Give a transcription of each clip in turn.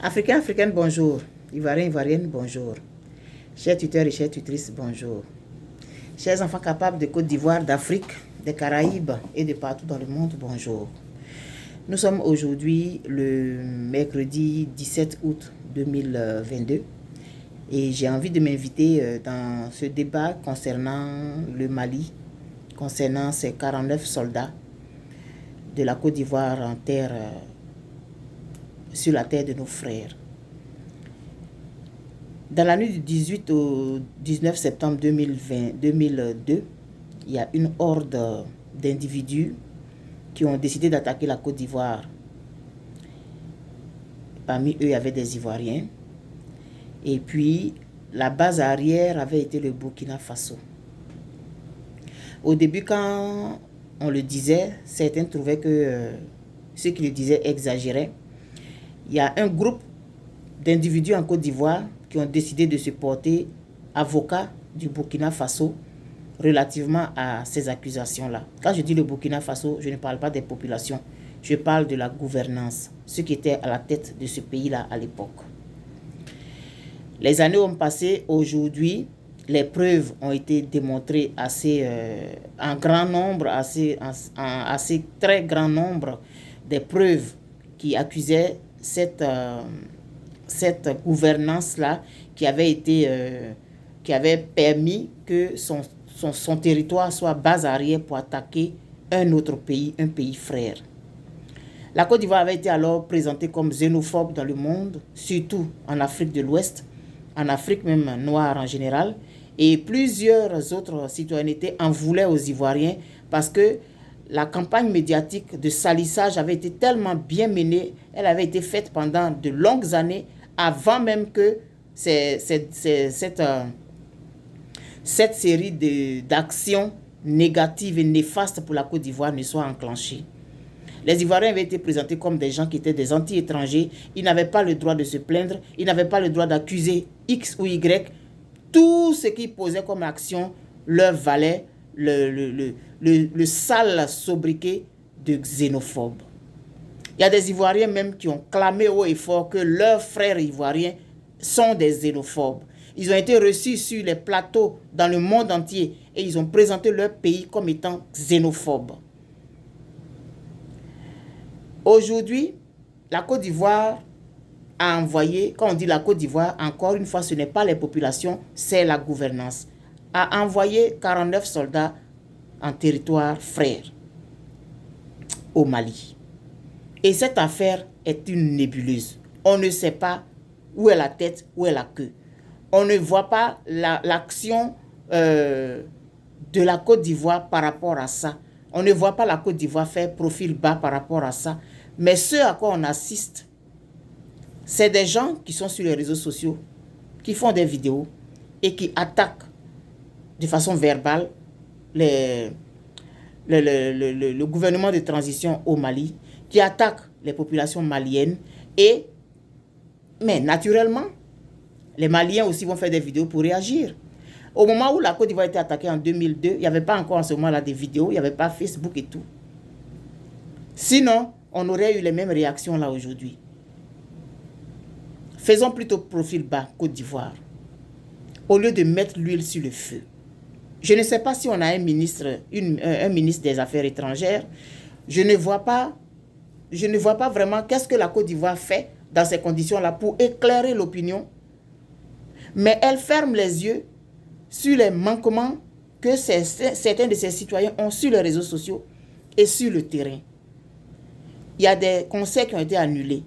Africains, Africaines, bonjour. Ivoiriens, Ivoiriennes, bonjour. Chers tuteurs et chères tutrices, bonjour. Chers enfants capables de Côte d'Ivoire, d'Afrique, des Caraïbes et de partout dans le monde, bonjour. Nous sommes aujourd'hui le mercredi 17 août 2022 et j'ai envie de m'inviter dans ce débat concernant le Mali, concernant ces 49 soldats de la Côte d'Ivoire en terre, sur la terre de nos frères. Dans la nuit du 18 au 19 septembre 2002, il y a une horde d'individus qui ont décidé d'attaquer la Côte d'Ivoire. Parmi eux, il y avait des Ivoiriens. Et puis, la base arrière avait été le Burkina Faso. Au début, quand on le disait, certains trouvaient que ceux qui le disaient exagéraient. Il y a un groupe d'individus en Côte d'Ivoire qui ont décidé de se porter avocat du Burkina Faso relativement à ces accusations-là. Quand je dis le Burkina Faso, je ne parle pas des populations, je parle de la gouvernance, ceux qui étaient à la tête de ce pays-là à l'époque. Les années ont passé, aujourd'hui, les preuves ont été démontrées en grand nombre, assez très grand nombre, des preuves qui accusaient cette gouvernance-là qui avait permis que son territoire soit base arrière pour attaquer un autre pays, un pays frère. La Côte d'Ivoire avait été alors présentée comme xénophobe dans le monde, surtout en Afrique de l'Ouest, en Afrique même noire en général, et plusieurs autres citoyennetés en voulaient aux Ivoiriens parce que la campagne médiatique de salissage avait été tellement bien menée, elle avait été faite pendant de longues années, avant même que cette série d'actions négatives et néfastes pour la Côte d'Ivoire ne soit enclenchée. Les Ivoiriens avaient été présentés comme des gens qui étaient des anti-étrangers, ils n'avaient pas le droit de se plaindre, ils n'avaient pas le droit d'accuser X ou Y. Tout ce qu'ils posaient comme action leur valait le sale sobriquet de xénophobe. Il y a des Ivoiriens même qui ont clamé haut et fort que leurs frères ivoiriens sont des xénophobes. Ils ont été reçus sur les plateaux dans le monde entier et ils ont présenté leur pays comme étant xénophobe. Aujourd'hui, la Côte d'Ivoire a envoyé, quand on dit la Côte d'Ivoire, encore une fois, ce n'est pas les populations, c'est la gouvernance, a envoyé 49 soldats en territoire frère au Mali. Et cette affaire est une nébuleuse. On ne sait pas où est la tête, où est la queue. On ne voit pas l'action de la Côte d'Ivoire par rapport à ça. On ne voit pas la Côte d'Ivoire faire profil bas par rapport à ça. Mais ce à quoi on assiste, c'est des gens qui sont sur les réseaux sociaux, qui font des vidéos et qui attaquent de façon verbale le gouvernement de transition au Mali, qui attaquent les populations maliennes mais naturellement, les Maliens aussi vont faire des vidéos pour réagir. Au moment où la Côte d'Ivoire a été attaquée en 2002, il n'y avait pas encore en ce moment-là des vidéos, il n'y avait pas Facebook et tout. Sinon, on aurait eu les mêmes réactions là aujourd'hui. Faisons plutôt profil bas, Côte d'Ivoire, au lieu de mettre l'huile sur le feu. Je ne sais pas si on a un ministre des Affaires étrangères. Je ne vois pas vraiment qu'est-ce que la Côte d'Ivoire fait dans ces conditions-là pour éclairer l'opinion. Mais elle ferme les yeux sur les manquements que certains de ses citoyens ont sur les réseaux sociaux et sur le terrain. Il y a des concerts qui ont été annulés,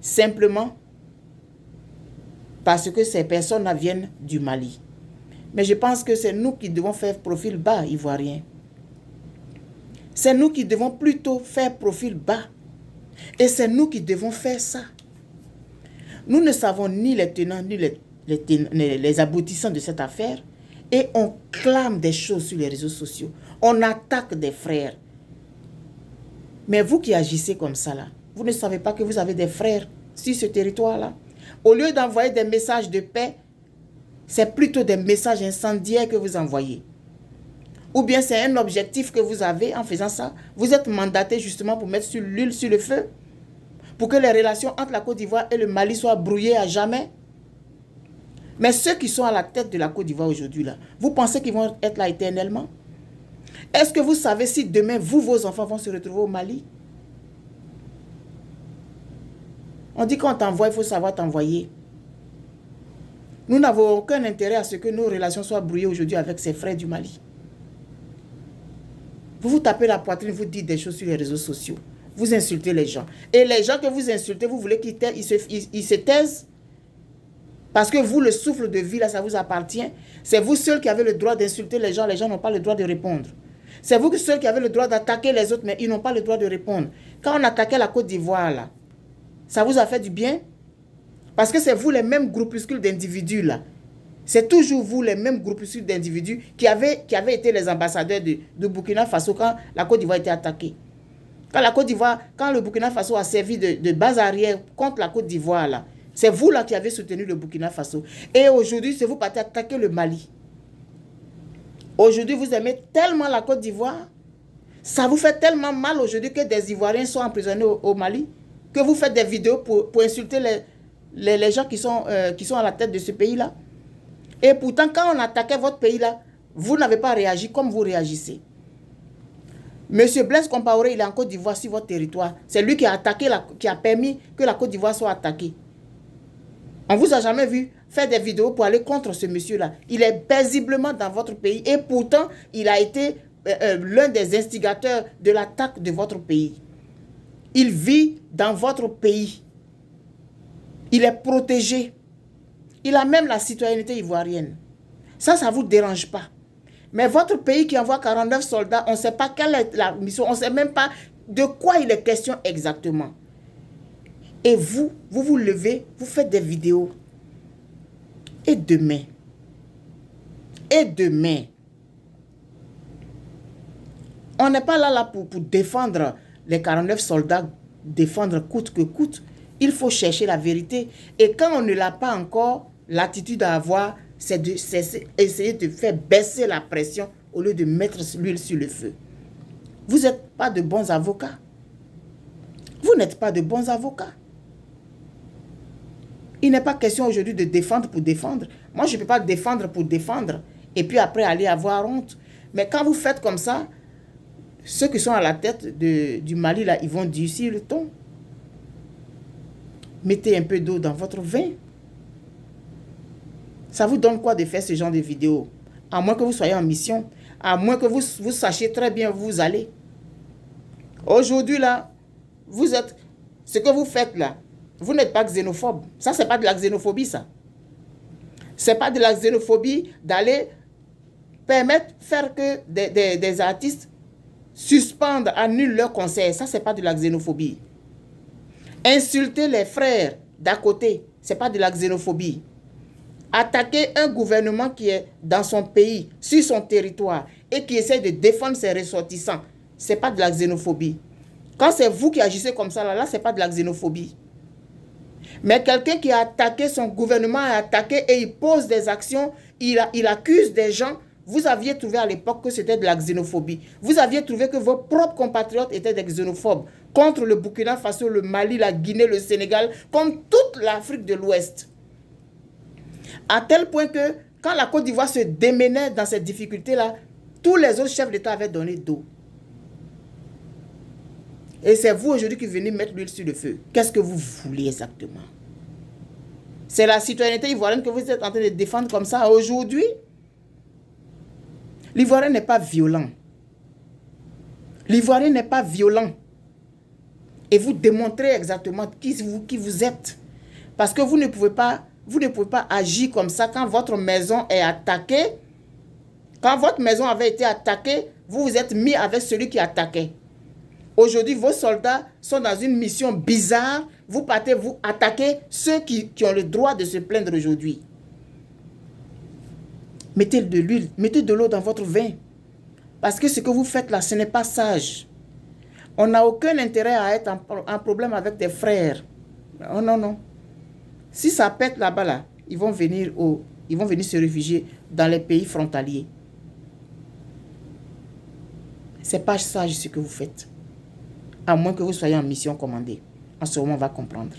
simplement parce que ces personnes viennent du Mali. Mais je pense que c'est nous qui devons faire profil bas, Ivoiriens. C'est nous qui devons plutôt faire profil bas. Et c'est nous qui devons faire ça. Nous ne savons ni les tenants, ni les aboutissants de cette affaire. Et on clame des choses sur les réseaux sociaux. On attaque des frères. Mais vous qui agissez comme ça, là, vous ne savez pas que vous avez des frères sur ce territoire-là. Au lieu d'envoyer des messages de paix, c'est plutôt des messages incendiaires que vous envoyez. Ou bien c'est un objectif que vous avez en faisant ça. Vous êtes mandaté justement pour mettre l'huile sur le feu. pour que les relations entre la Côte d'Ivoire et le Mali soient brouillées à jamais. Mais ceux qui sont à la tête de la Côte d'Ivoire aujourd'hui, là, vous pensez qu'ils vont être là éternellement? Est-ce que vous savez si demain, vos enfants vont se retrouver au Mali? On dit qu'on t'envoie, il faut savoir t'envoyer. Nous n'avons aucun intérêt à ce que nos relations soient brouillées aujourd'hui avec ces frères du Mali. Vous vous tapez la poitrine, vous dites des choses sur les réseaux sociaux. Vous insultez les gens. Et les gens que vous insultez, vous voulez qu'ils se taisent? Parce que vous, le souffle de vie, là, ça vous appartient. C'est vous seuls qui avez le droit d'insulter les gens n'ont pas le droit de répondre. C'est vous seuls qui avez le droit d'attaquer les autres, mais ils n'ont pas le droit de répondre. Quand on attaquait la Côte d'Ivoire, là, ça vous a fait du bien? Parce que c'est vous les mêmes groupuscules d'individus, là. C'est toujours vous, les mêmes groupuscules d'individus qui avaient été les ambassadeurs de Burkina Faso quand la Côte d'Ivoire était attaquée. Quand le Burkina Faso a servi de base arrière contre la Côte d'Ivoire, là, c'est vous là qui avez soutenu le Burkina Faso. Et aujourd'hui, c'est vous partez attaquer le Mali. Aujourd'hui, vous aimez tellement la Côte d'Ivoire. Ça vous fait tellement mal aujourd'hui que des Ivoiriens sont emprisonnés au Mali, que vous faites des vidéos pour insulter les gens qui sont à la tête de ce pays-là. Et pourtant, quand on attaquait votre pays-là, vous n'avez pas réagi comme vous réagissez. Monsieur Blaise Compaoré, il est en Côte d'Ivoire sur votre territoire. C'est lui qui a permis que la Côte d'Ivoire soit attaquée. On ne vous a jamais vu faire des vidéos pour aller contre ce monsieur-là. Il est paisiblement dans votre pays et pourtant, il a été l'un des instigateurs de l'attaque de votre pays. Il vit dans votre pays. Il est protégé. Il a même la citoyenneté ivoirienne. Ça ne vous dérange pas. Mais votre pays qui envoie 49 soldats, on ne sait pas quelle est la mission, on ne sait même pas de quoi il est question exactement. Et vous vous levez, vous faites des vidéos. Et demain, on n'est pas là pour défendre les 49 soldats, défendre coûte que coûte. Il faut chercher la vérité. Et quand on ne l'a pas encore, l'attitude à avoir, c'est essayer de faire baisser la pression au lieu de mettre l'huile sur le feu. Vous n'êtes pas de bons avocats. Vous n'êtes pas de bons avocats. Il n'est pas question aujourd'hui de défendre pour défendre. Moi, je ne peux pas défendre pour défendre et puis après aller avoir honte. Mais quand vous faites comme ça, ceux qui sont à la tête du Mali, là, ils vont durcir le ton. Mettez un peu d'eau dans votre vin. Ça vous donne quoi de faire ce genre de vidéos? À moins que vous soyez en mission, à moins que vous sachiez très bien où vous allez. Aujourd'hui, là, ce que vous faites là, vous n'êtes pas xénophobe. Ça, c'est pas de la xénophobie, ça. C'est pas de la xénophobie d'aller faire que des artistes suspendent, annulent leurs concerts. Ça, c'est pas de la xénophobie. Insulter les frères d'à côté, c'est pas de la xénophobie. Attaquer un gouvernement qui est dans son pays, sur son territoire, et qui essaie de défendre ses ressortissants, c'est pas de la xénophobie. Quand c'est vous qui agissez comme ça, là, c'est pas de la xénophobie. Mais quelqu'un qui a attaqué son gouvernement, a attaqué et il pose des actions, il accuse des gens. Vous aviez trouvé à l'époque que c'était de la xénophobie. Vous aviez trouvé que vos propres compatriotes étaient des xénophobes contre le Burkina Faso, le Mali, la Guinée, le Sénégal, comme toute l'Afrique de l'Ouest. À tel point que quand la Côte d'Ivoire se démenait dans cette difficulté-là, tous les autres chefs d'État avaient donné dos. Et c'est vous aujourd'hui qui venez mettre l'huile sur le feu. Qu'est-ce que vous voulez exactement? C'est la citoyenneté ivoirienne que vous êtes en train de défendre comme ça aujourd'hui? L'Ivoirien n'est pas violent. L'Ivoirien n'est pas violent. Et vous démontrez exactement qui vous êtes. Parce que vous ne pouvez pas agir comme ça quand votre maison est attaquée. Quand votre maison avait été attaquée, vous vous êtes mis avec celui qui attaquait. Aujourd'hui, vos soldats sont dans une mission bizarre. Vous partez, vous attaquez ceux qui ont le droit de se plaindre aujourd'hui. Mettez de l'huile, mettez de l'eau dans votre vin. Parce que ce que vous faites là, ce n'est pas sage. On n'a aucun intérêt à être en problème avec des frères. Oh non, non. Si ça pète là-bas, là, ils vont venir se réfugier dans les pays frontaliers. Ce n'est pas sage ce que vous faites. À moins que vous soyez en mission commandée. En ce moment, on va comprendre.